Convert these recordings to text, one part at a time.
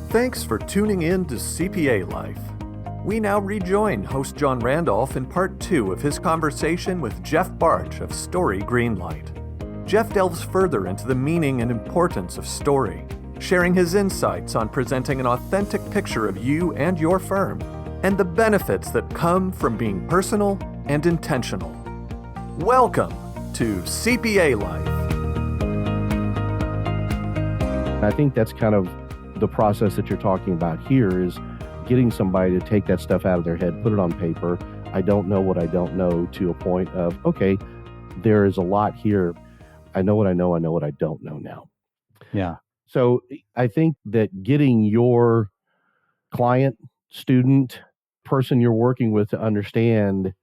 Thanks for tuning in to CPA Life. We now rejoin host John Randolph in part 2 of his conversation with Jeff Barch of Story Greenlight. Jeff delves further into the meaning and importance of story, sharing his insights on presenting an authentic picture of you and your firm, and the benefits that come from being personal and intentional. Welcome to CPA Life. I think that's kind of the process that you're talking about here, is getting somebody to take that stuff out of their head, put it on paper. I don't know what I don't know, to a point of, okay, there is a lot here. I know what I know. I know what I don't know now. Yeah. So I think that getting your client, student, person you're working with to understand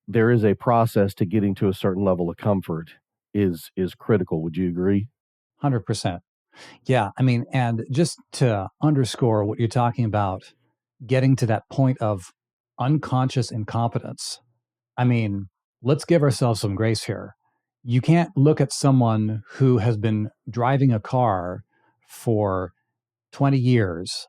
there is a process to getting to a certain level of comfort is critical. Would you agree? 100%. Yeah. I mean, and just to underscore what you're talking about, getting to that point of unconscious incompetence. I mean, let's give ourselves some grace here. You can't look at someone who has been driving a car for 20 years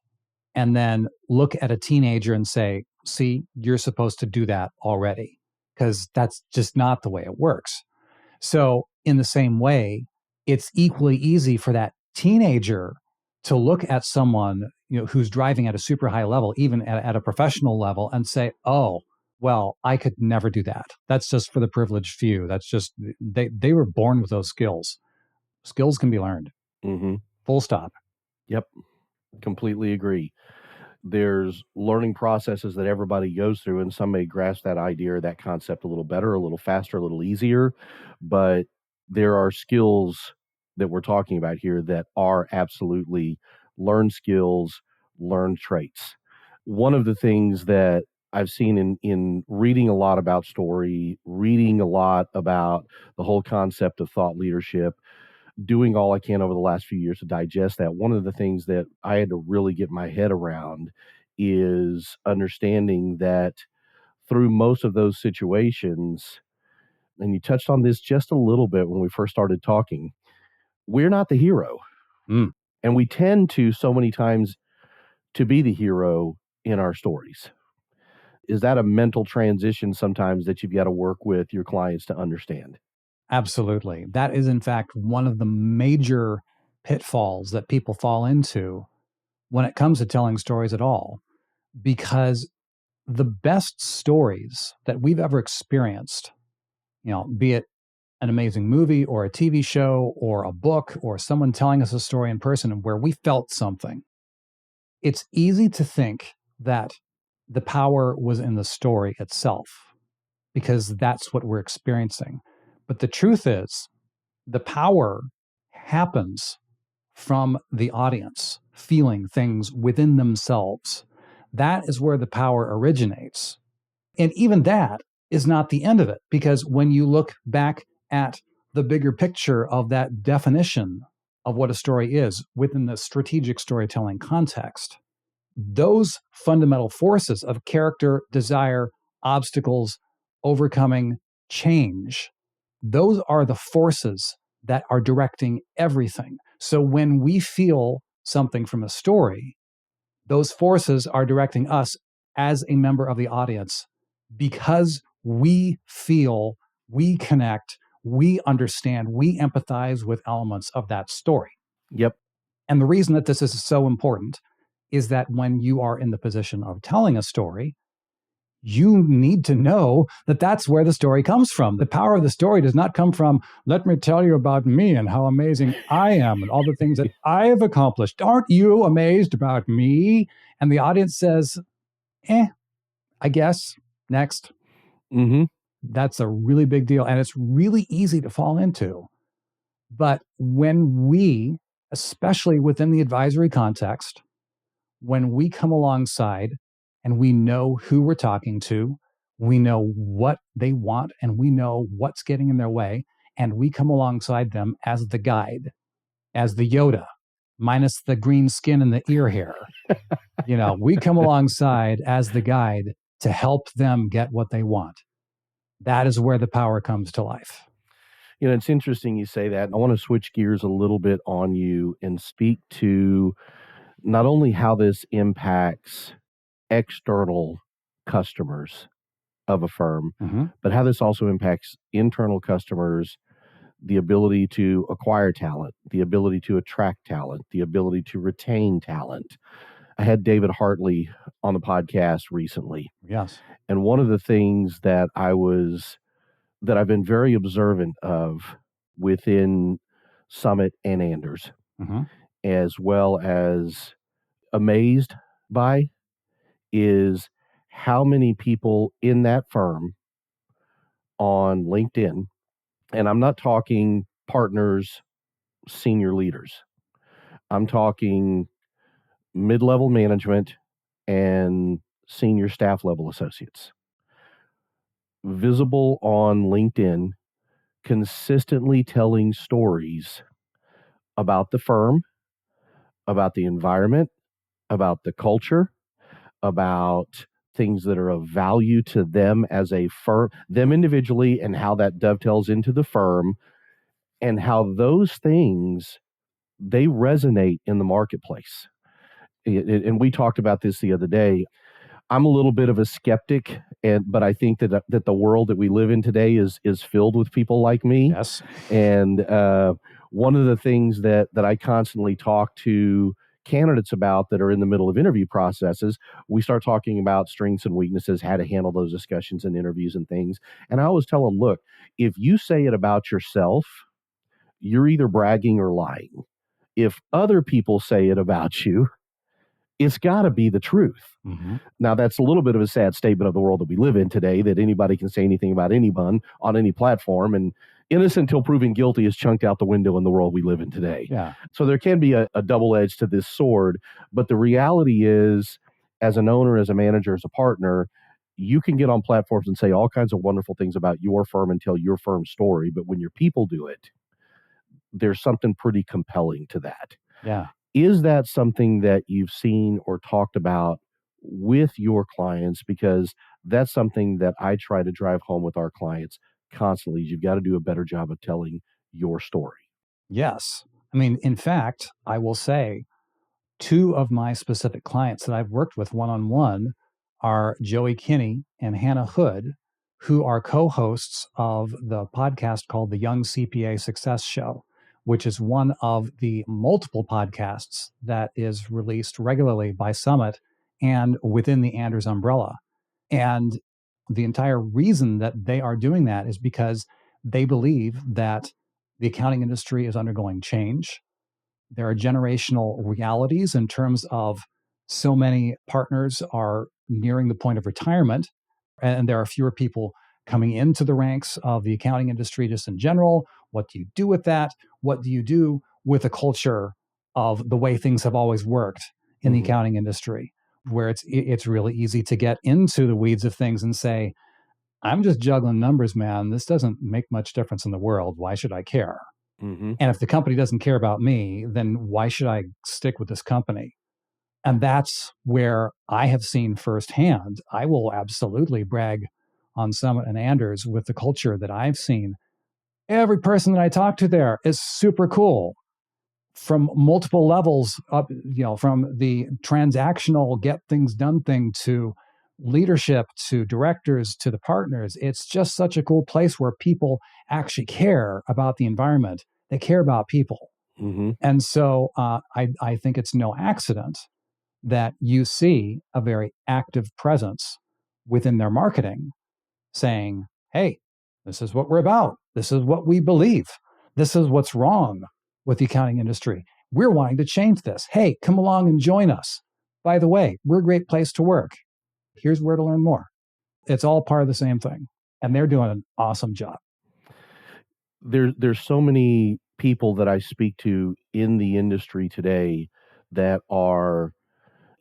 and then look at a teenager and say, see, you're supposed to do that already, because that's just not the way it works. So in the same way, it's equally easy for that teenager to look at someone, who's driving at a super high level, even at a professional level, and say, oh, well, I could never do that. That's just for the privileged few. That's just, they were born with those skills. Skills can be learned. Mm-hmm. Full stop. Yep. Completely agree. There's learning processes that everybody goes through, and some may grasp that idea or that concept a little better, a little faster, a little easier. But there are skills that we're talking about here that are absolutely learned skills, learned traits. One of the things that I've seen in reading a lot about story, reading a lot about the whole concept of thought leadership, doing all I can over the last few years to digest that, one of the things that I had to really get my head around is understanding that through most of those situations, and you touched on this just a little bit when we first started talking, we're not the hero. And we tend to, so many times, to be the hero in our stories. Is that a mental transition sometimes that you've got to work with your clients to understand? Absolutely. That is, in fact, one of the major pitfalls that people fall into when it comes to telling stories at all, because the best stories that we've ever experienced, be it an amazing movie or a TV show or a book or someone telling us a story in person where we felt something, it's easy to think that the power was in the story itself, because that's what we're experiencing. But the truth is, the power happens from the audience feeling things within themselves. That is where the power originates. And even that is not the end of it, because when you look back at the bigger picture of that definition of what a story is within the strategic storytelling context, those fundamental forces of character, desire, obstacles, overcoming, change, those are the forces that are directing everything. So when we feel something from a story, those forces are directing us as a member of the audience, because we feel, we connect, we understand, we empathize with elements of that story. Yep. And the reason that this is so important is that when you are in the position of telling a story, you need to know that that's where the story comes from. The power of the story does not come from, let me tell you about me and how amazing I am and all the things that I have accomplished. Aren't you amazed about me? And the audience says, I guess, next. Mm-hmm. That's a really big deal. And it's really easy to fall into. But when we, especially within the advisory context, when we come alongside and we know who we're talking to, we know what they want, and we know what's getting in their way, and we come alongside them as the guide, as the Yoda, minus the green skin and the ear hair. We come alongside as the guide to help them get what they want. That is where the power comes to life. It's interesting you say that. I want to switch gears a little bit on you and speak to not only how this impacts external customers of a firm, but how this also impacts internal customers, the ability to acquire talent, the ability to attract talent, the ability to retain talent. I had David Hartley on the podcast recently. Yes. And one of the things that I've been very observant of within Summit and Anders, as well as amazed by, is how many people in that firm on LinkedIn, and I'm not talking partners, senior leaders, I'm talking mid-level management and senior staff level associates, visible on LinkedIn, consistently telling stories about the firm, about the environment, about the culture, about things that are of value to them as a firm, them individually, and how that dovetails into the firm, and how those things, they resonate in the marketplace. And we talked about this the other day. I'm a little bit of a skeptic, but I think that the world that we live in today is filled with people like me. Yes. And one of the things that I constantly talk to candidates about that are in the middle of interview processes, we start talking about strengths and weaknesses, how to handle those discussions and interviews and things. And I always tell them, look, if you say it about yourself, you're either bragging or lying. If other people say it about you, it's got to be the truth. Now, that's a little bit of a sad statement of the world that we live in today, that anybody can say anything about anyone on any platform, and innocent until proven guilty is chunked out the window in the world we live in today. Yeah. So there can be a double edge to this sword, but the reality is, as an owner, as a manager, as a partner, you can get on platforms and say all kinds of wonderful things about your firm and tell your firm's story, but when your people do it, there's something pretty compelling to that. Yeah. Is that something that you've seen or talked about with your clients? Because that's something that I try to drive home with our clients constantly. You've got to do a better job of telling your story. Yes. I mean, in fact, I will say 2 of my specific clients that I've worked with one-on-one are Joey Kinney and Hannah Hood, who are co-hosts of the podcast called the Young CPA Success Show, which is one of the multiple podcasts that is released regularly by Summit and within the Anders umbrella. And the entire reason that they are doing that is because they believe that the accounting industry is undergoing change. There are generational realities in terms of so many partners are nearing the point of retirement, and there are fewer people coming into the ranks of the accounting industry just in general. What do you do with that? What do you do with a culture of the way things have always worked in the accounting industry, where it's really easy to get into the weeds of things and say, I'm just juggling numbers, man. This doesn't make much difference in the world. Why should I care? And if the company doesn't care about me, then why should I stick with this company? And that's where I have seen firsthand. I will absolutely brag on Summit and Anders with the culture that I've seen. Every person that I talk to there is super cool from multiple levels up, from the transactional get things done thing to leadership, to directors, to the partners. It's just such a cool place where people actually care about the environment. They care about people. And so I think it's no accident that you see a very active presence within their marketing saying, hey, this is what we're about. This is what we believe. This is what's wrong with the accounting industry. We're wanting to change this. Hey, come along and join us. By the way, we're a great place to work. Here's where to learn more. It's all part of the same thing. And they're doing an awesome job. There's so many people that I speak to in the industry today that are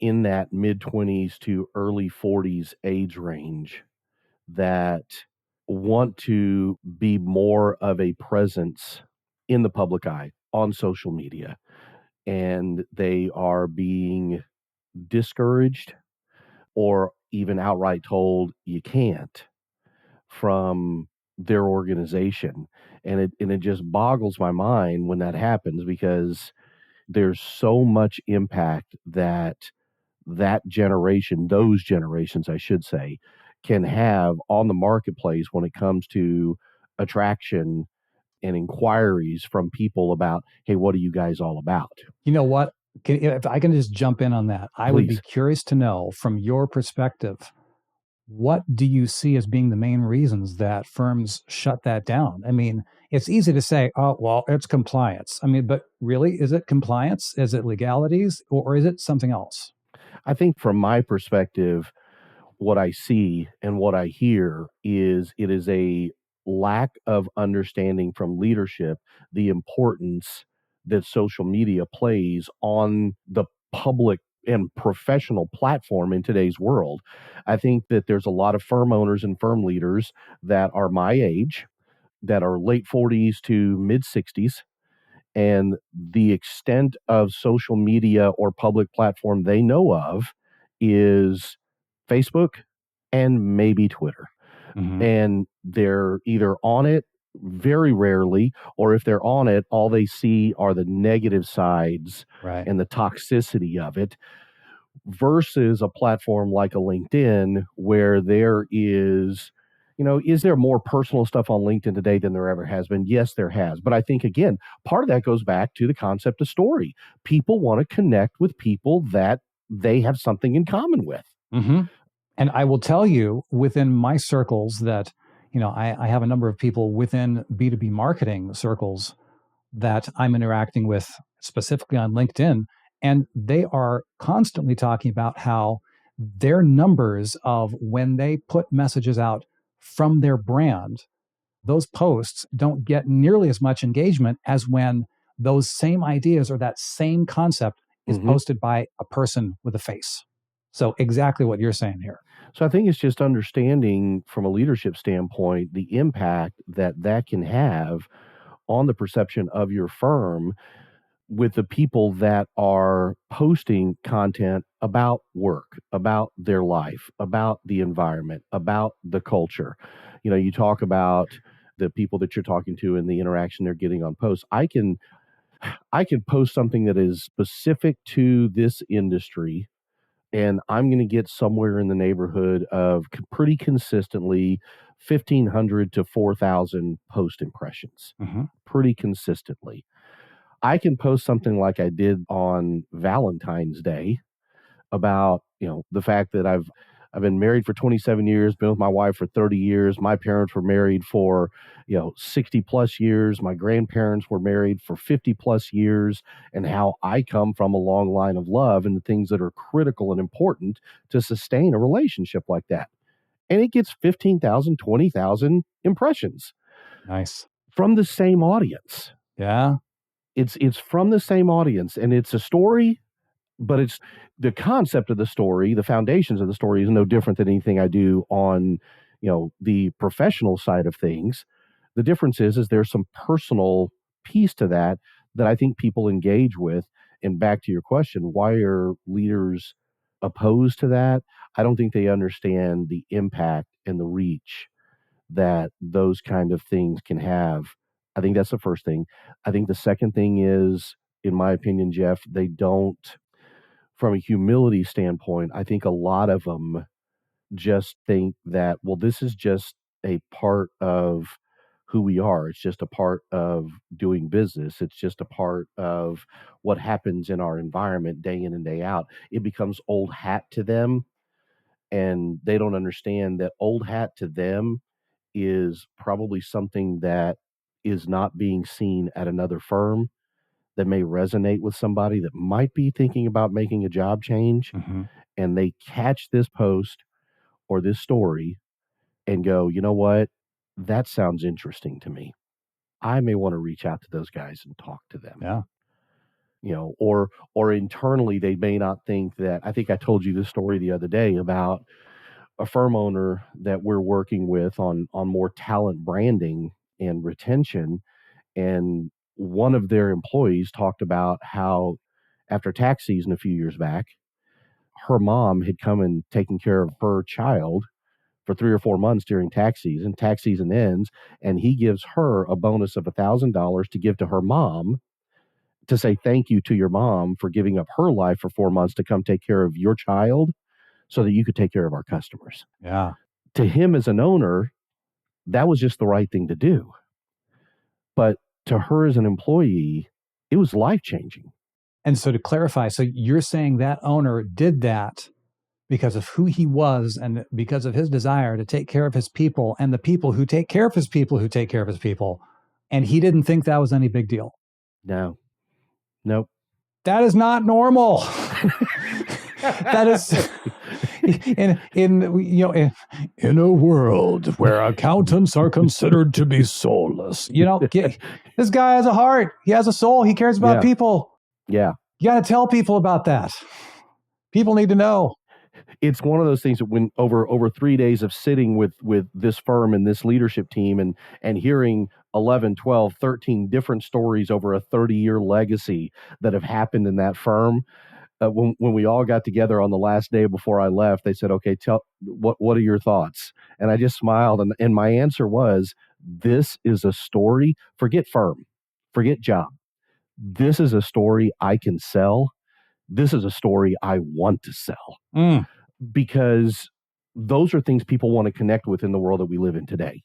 in that mid-20s to early 40s age range that want to be more of a presence in the public eye on social media. And they are being discouraged or even outright told you can't from their organization. And it just boggles my mind when that happens, because there's so much impact that generation, those generations, I should say, can have on the marketplace when it comes to attraction and inquiries from people about, hey, what are you guys all about? You know what? If I can just jump in on that, I would be Please. curious to know from your perspective, what do you see as being the main reasons that firms shut that down? I mean, it's easy to say, oh, well, it's compliance. I mean, but really, is it compliance? Is it legalities? Or is it something else? I think from my perspective, what I see and what I hear is it is a lack of understanding from leadership the importance that social media plays on the public and professional platform in today's world. I think that there's a lot of firm owners and firm leaders that are my age, that are late 40s to mid 60s, and the extent of social media or public platform they know of is Facebook and maybe Twitter. Mm-hmm. And they're either on it very rarely, or if they're on it, all they see are the negative sides Right. and the toxicity of it, versus a platform like a LinkedIn where there is, is there more personal stuff on LinkedIn today than there ever has been? Yes, there has. But I think, again, part of that goes back to the concept of story. People want to connect with people that they have something in common with. Mm-hmm. And I will tell you within my circles that, I have a number of people within B2B marketing circles that I'm interacting with specifically on LinkedIn. And they are constantly talking about how their numbers of when they put messages out from their brand, those posts don't get nearly as much engagement as when those same ideas or that same concept is posted by a person with a face. So exactly what you're saying here. So I think it's just understanding from a leadership standpoint the impact that can have on the perception of your firm with the people that are posting content about work, about their life, about the environment, about the culture. You talk about the people that you're talking to and the interaction they're getting on posts. I can post something that is specific to this industry, and I'm going to get somewhere in the neighborhood of pretty consistently 1,500 to 4,000 post impressions, pretty consistently. I can post something like I did on Valentine's Day about, the fact that I've been married for 27 years, been with my wife for 30 years. My parents were married for, 60 plus years. My grandparents were married for 50 plus years, and how I come from a long line of love and the things that are critical and important to sustain a relationship like that. And it gets 15,000, 20,000 impressions. Nice. From the same audience. Yeah. It's from the same audience, and it's a story, but it's the concept of the story, the foundations of the story is no different than anything I do on, the professional side of things. The difference is there's some personal piece to that I think people engage with. And back to your question, why are leaders opposed to that? I don't think they understand the impact and the reach that those kind of things can have. I think that's the first thing. I think the second thing is, in my opinion, Jeff, they don't, from a humility standpoint, I think a lot of them just think that, well, this is just a part of who we are. It's just a part of doing business. It's just a part of what happens in our environment day in and day out. It becomes old hat to them, and they don't understand that old hat to them is probably something that is not being seen at another firm that may resonate with somebody that might be thinking about making a job change, and they catch this post or this story and go, you know what? That sounds interesting to me. I may want to reach out to those guys and talk to them. Yeah. Or internally they may not think that. I think I told you this story the other day about a firm owner that we're working with on more talent branding and retention. And one of their employees talked about how after tax season a few years back, her mom had come and taken care of her child for 3 or 4 months during tax season. Tax season ends, and he gives her a bonus of $1,000 to give to her mom to say thank you to your mom for giving up her life for 4 months to come take care of your child so that you could take care of our customers. Yeah. To him as an owner, that was just the right thing to do. But to her as an employee, it was life-changing. And so to clarify, so you're saying that owner did that because of who he was and because of his desire to take care of his people and the people who take care of his people who take care of his people. And he didn't think that was any big deal. No. Nope. That is not normal. That is in a world where accountants are considered to be soulless. This guy has a heart. He has a soul. He cares about people. Yeah. You got to tell people about that. People need to know. It's one of those things that when over 3 days of sitting with this firm and this leadership team and hearing 11, 12, 13 different stories over a 30-year legacy that have happened in that firm, when we all got together on the last day before I left, they said, okay, what are your thoughts? And I just smiled. And my answer was, this is a story, forget firm, forget job. This is a story I can sell. This is a story I want to sell. Because those are things people want to connect with in the world that we live in today.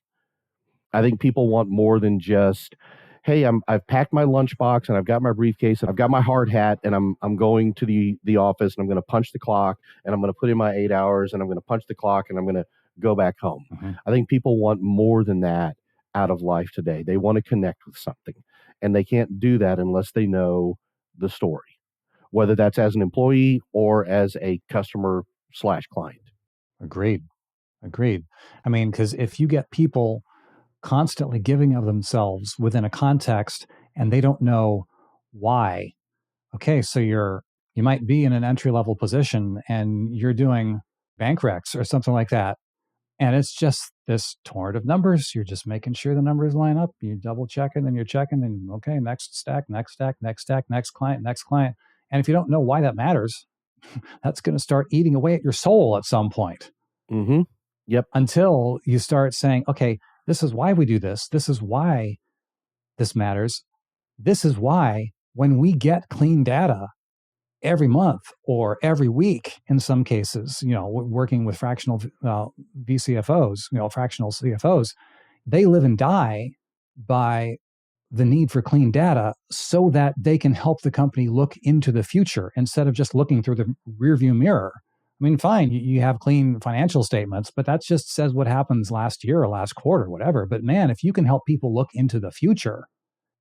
I think people want more than just, hey, I've packed my lunchbox and I've got my briefcase and I've got my hard hat and I'm going to the office and I'm going to punch the clock and I'm going to put in my 8 hours and I'm going to punch the clock and I'm going to go back home. Mm-hmm. I think people want more than that out of life today. They want to connect with something, and they can't do that unless they know the story, whether that's as an employee or as a customer/client. Agreed. I mean, because if you get people constantly giving of themselves within a context and they don't know why, okay, so you might be in an entry-level position and you're doing bank recs or something like that, and it's just this torrent of numbers. You're just making sure the numbers line up. You double check it and you're checking and okay, next stack, next client. And if you don't know why that matters, that's going to start eating away at your soul at some point. Mm-hmm. Yep. Until you start saying, okay, this is why we do this. This is why this matters. This is why when we get clean data every month or every week, in some cases, working with fractional VCFOs, fractional CFOs, they live and die by the need for clean data so that they can help the company look into the future instead of just looking through the rearview mirror. I mean, fine, you have clean financial statements, but that just says what happens last year or last quarter, whatever. But man, if you can help people look into the future,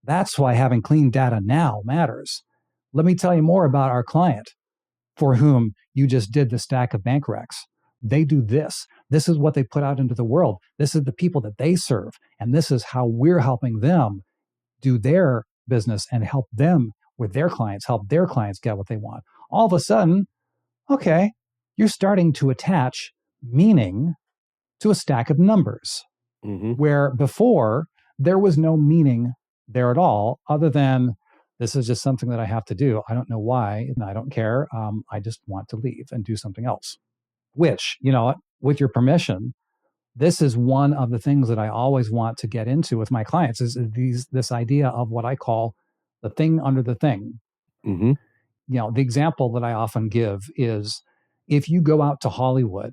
that's why having clean data now matters. Let me tell you more about our client for whom you just did the stack of bank recs. They do this. This is what they put out into the world. This is the people that they serve. And this is how we're helping them do their business and help them with their clients, help their clients get what they want. All of a sudden, okay, you're starting to attach meaning to a stack of numbers, where before there was no meaning there at all, other than this is just something that I have to do. I don't know why, and I don't care. I just want to leave and do something else, which, with your permission, this is one of the things that I always want to get into with my clients is this idea of what I call the thing under the thing. Mm-hmm. The example that I often give is if you go out to Hollywood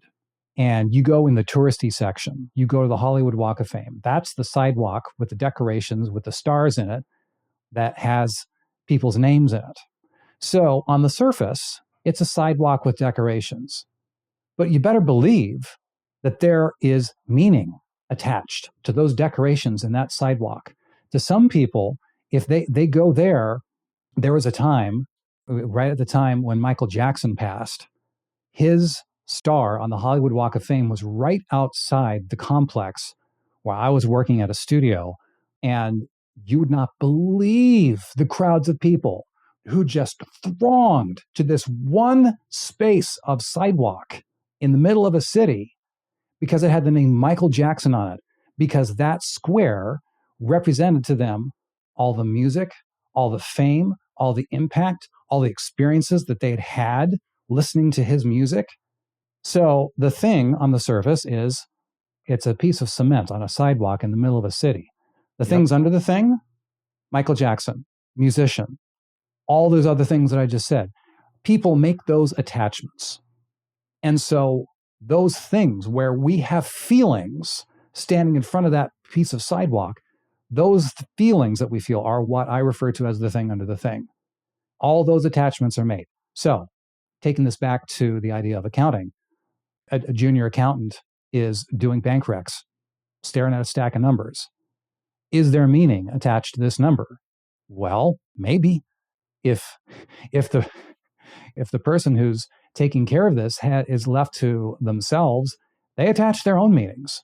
and you go in the touristy section, you go to the Hollywood Walk of Fame. That's the sidewalk with the decorations, with the stars in it, that has people's names in it. So on the surface, it's a sidewalk with decorations. But you better believe that there is meaning attached to those decorations in that sidewalk. To some people, if they go there was a time, right at the time when Michael Jackson passed, his star on the Hollywood Walk of Fame was right outside the complex where I was working at a studio. And you would not believe the crowds of people who just thronged to this one space of sidewalk in the middle of a city because it had the name Michael Jackson on it, because that square represented to them all the music, all the fame, all the impact, all the experiences that they had had listening to his music. So the thing on the surface is it's a piece of cement on a sidewalk in the middle of a city. The things under the thing, Michael Jackson, musician, all those other things that I just said. People make those attachments. And so those things where we have feelings standing in front of that piece of sidewalk, those feelings that we feel are what I refer to as the thing under the thing. All those attachments are made. So taking this back to the idea of accounting, a junior accountant is doing bank recs, staring at a stack of numbers. Is there meaning attached to this number? Well, maybe. If the person who's taking care of this is left to themselves, they attach their own meanings.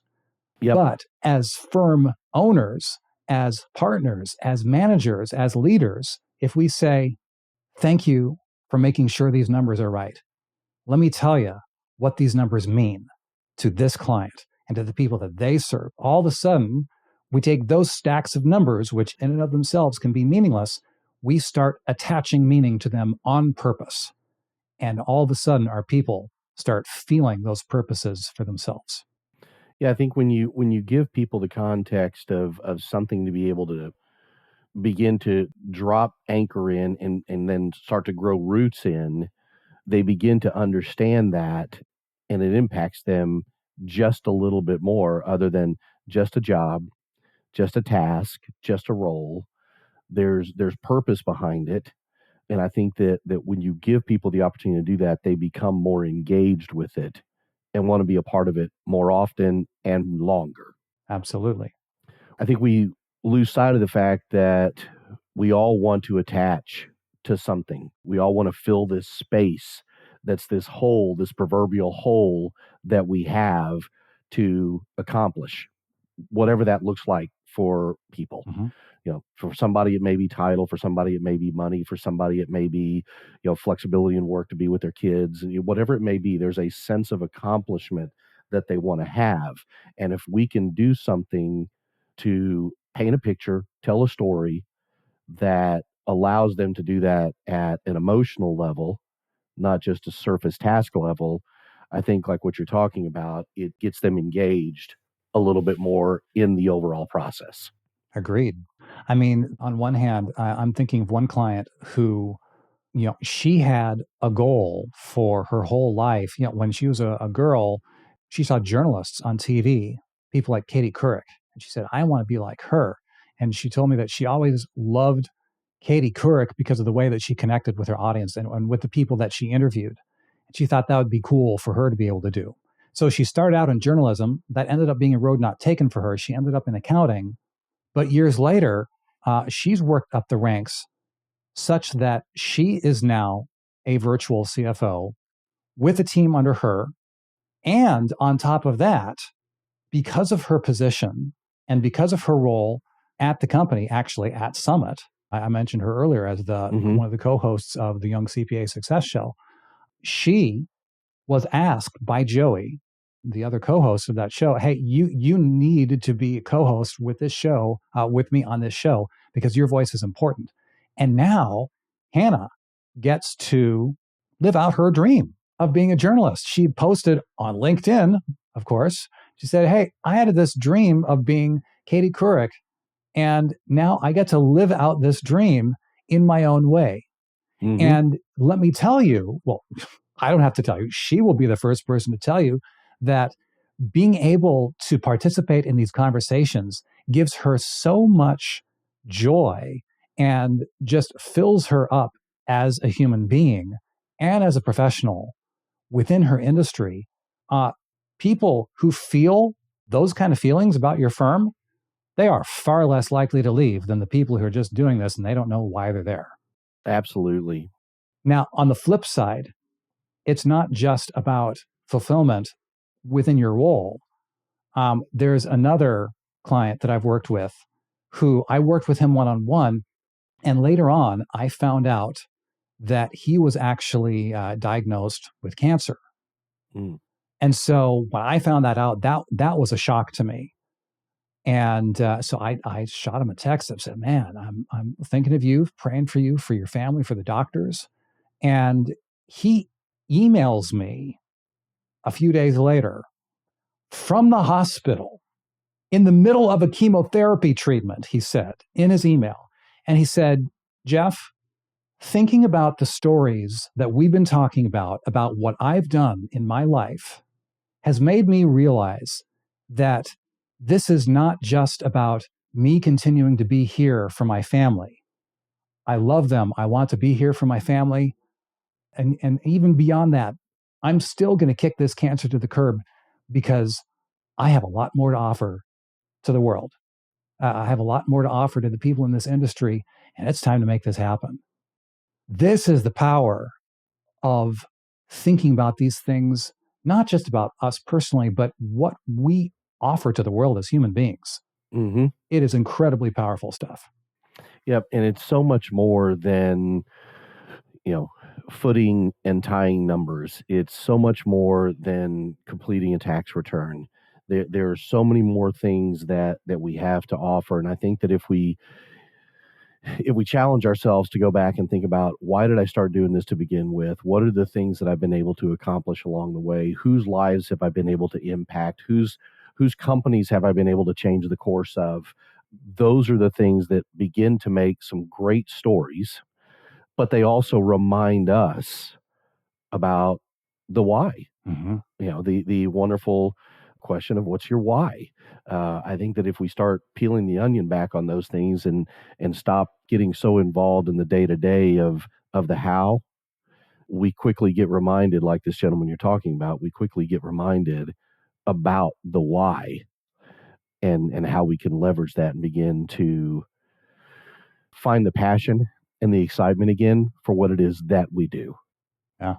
Yep. But as firm owners, as partners, as managers, as leaders, if we say, thank you for making sure these numbers are right, let me tell you what these numbers mean to this client and to the people that they serve. All of a sudden, we take those stacks of numbers, which in and of themselves can be meaningless, we start attaching meaning to them on purpose. And all of a sudden, our people start feeling those purposes for themselves. Yeah, I think when you give people the context of something to be able to begin to drop anchor in and then start to grow roots in, they begin to understand that, and it impacts them just a little bit more, other than just a job, just a task, just a role. There's purpose behind it. And I think that when you give people the opportunity to do that, they become more engaged with it and want to be a part of it more often and longer. Absolutely. I think we lose sight of the fact that we all want to attach to something. We all want to fill this space that's this hole, this proverbial hole that we have to accomplish, whatever that looks like for people. Mm-hmm. For somebody it may be title, for somebody it may be money, for somebody it may be, flexibility in work to be with their kids, and whatever it may be, there's a sense of accomplishment that they want to have. And if we can do something to paint a picture, tell a story that allows them to do that at an emotional level, not just a surface task level, I think like what you're talking about, it gets them engaged a little bit more in the overall process. Agreed. I mean, on one hand, I'm thinking of one client who, she had a goal for her whole life. When she was a girl, she saw journalists on TV, people like Katie Couric, and she said, I want to be like her. And she told me that she always loved Katie Couric because of the way that she connected with her audience and with the people that she interviewed. And she thought that would be cool for her to be able to do. So she started out in journalism. That ended up being a road not taken for her. She ended up in accounting. But years later, she's worked up the ranks such that she is now a virtual CFO with a team under her. And on top of that, because of her position and because of her role at the company, actually at Summit, I mentioned her earlier as one of the co-hosts of the Young CPA Success Show, she was asked by Joey, the other co-host of that show, hey, you need to be a co-host with this show, with me on this show, because your voice is important. And now Hannah gets to live out her dream of being a journalist. She posted on LinkedIn, of course. She said, hey, I had this dream of being Katie Couric, and now I get to live out this dream in my own way. Mm-hmm. And let me tell you, well, I don't have to tell you, she will be the first person to tell you that being able to participate in these conversations gives her so much joy and just fills her up as a human being and as a professional within her industry. People who feel those kind of feelings about your firm, they are far less likely to leave than the people who are just doing this and they don't know why they're there. Absolutely. Now, on the flip side, it's not just about fulfillment within your role. There's another client that I've worked with who I worked with him one-on-one. And later on, I found out that he was actually diagnosed with cancer. Mm. And so when I found that out, that was a shock to me. And so I shot him a text that said, man, I'm thinking of you, praying for you, for your family, for the doctors. And he emails me a few days later from the hospital in the middle of a chemotherapy treatment, he said in his email. And he said, Jeff, thinking about the stories that we've been talking about what I've done in my life, has made me realize that this is not just about me continuing to be here for my family. I love them. I want to be here for my family. And even beyond that, I'm still going to kick this cancer to the curb because I have a lot more to offer to the world. I have a lot more to offer to the people in this industry, and it's time to make this happen. This is the power of thinking about these things, not just about us personally, but what we offer to the world as human beings. Mm-hmm. It is incredibly powerful stuff. Yep. And it's so much more than, footing and tying numbers. It's so much more than completing a tax return. There are so many more things that we have to offer. And I think that if we challenge ourselves to go back and think about, why did I start doing this to begin with? What are the things that I've been able to accomplish along the way? Whose lives have I been able to impact? Whose companies have I been able to change the course of? Those are the things that begin to make some great stories, but they also remind us about the why. Mm-hmm. The wonderful question of what's your why. I think that if we start peeling the onion back on those things and stop getting so involved in the day to day of the how, we quickly get reminded, like this gentleman you're talking about, we quickly get reminded about the why and how we can leverage that and begin to find the passion and the excitement again for what it is that we do. Yeah.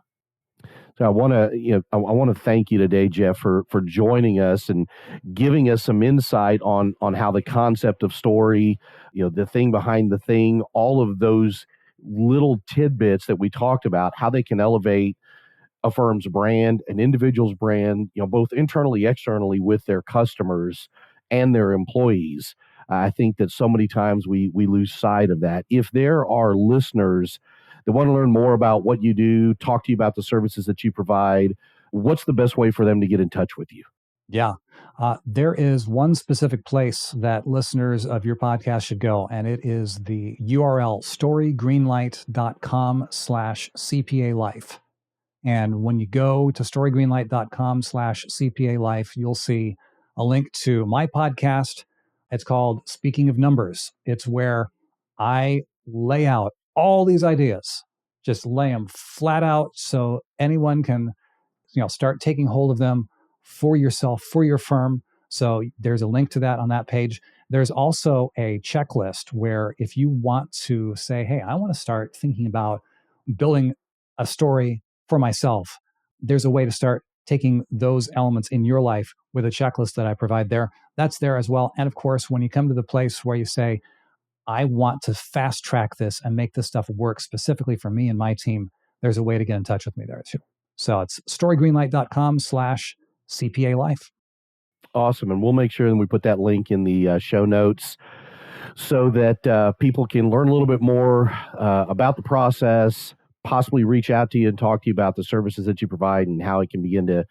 So I want to thank you today, Jeff, for joining us and giving us some insight on how the concept of story, the thing behind the thing, all of those little tidbits that we talked about, how they can elevate a firm's brand, an individual's brand, both internally, externally with their customers and their employees. I think that so many times we lose sight of that. If there are listeners that want to learn more about what you do, talk to you about the services that you provide, what's the best way for them to get in touch with you? Yeah. There is one specific place that listeners of your podcast should go, and it is the URL storygreenlight.com/CPA Life. And when you go to storygreenlight.com/CPA Life, you'll see a link to my podcast. It's called Speaking of Numbers. It's where I lay out all these ideas, just lay them flat out so anyone can, start taking hold of them for yourself, for your firm. So there's a link to that on that page. There's also a checklist where if you want to say, hey, I want to start thinking about building a story for myself, there's a way to start taking those elements in your life with a checklist that I provide there. That's there as well. And of course, when you come to the place where you say, I want to fast track this and make this stuff work specifically for me and my team, there's a way to get in touch with me there too. So it's storygreenlight.com/CPA Life. Awesome. And we'll make sure that we put that link in the show notes so that people can learn a little bit more about the process, possibly reach out to you and talk to you about the services that you provide and how it can begin to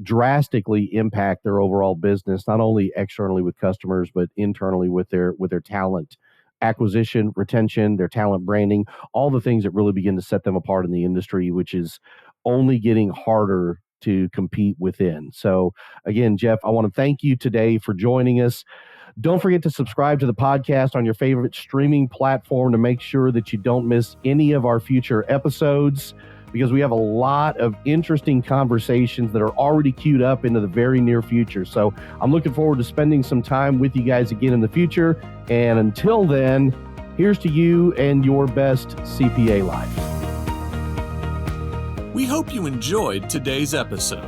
drastically impact their overall business, not only externally with customers, but internally with their talent acquisition, retention, their talent branding, all the things that really begin to set them apart in the industry, which is only getting harder to compete within. So again, Jeff, I want to thank you today for joining us. Don't forget to subscribe to the podcast on your favorite streaming platform to make sure that you don't miss any of our future episodes, because we have a lot of interesting conversations that are already queued up into the very near future. So I'm looking forward to spending some time with you guys again in the future. And until then, here's to you and your best CPA life. We hope you enjoyed today's episode.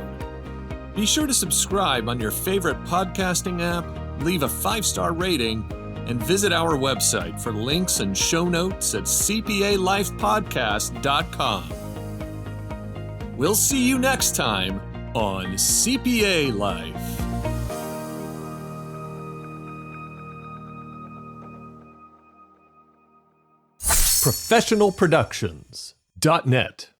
Be sure to subscribe on your favorite podcasting app, leave a 5-star rating, and visit our website for links and show notes at cpalifepodcast.com. We'll see you next time on CPA Life. ProfessionalProductions.net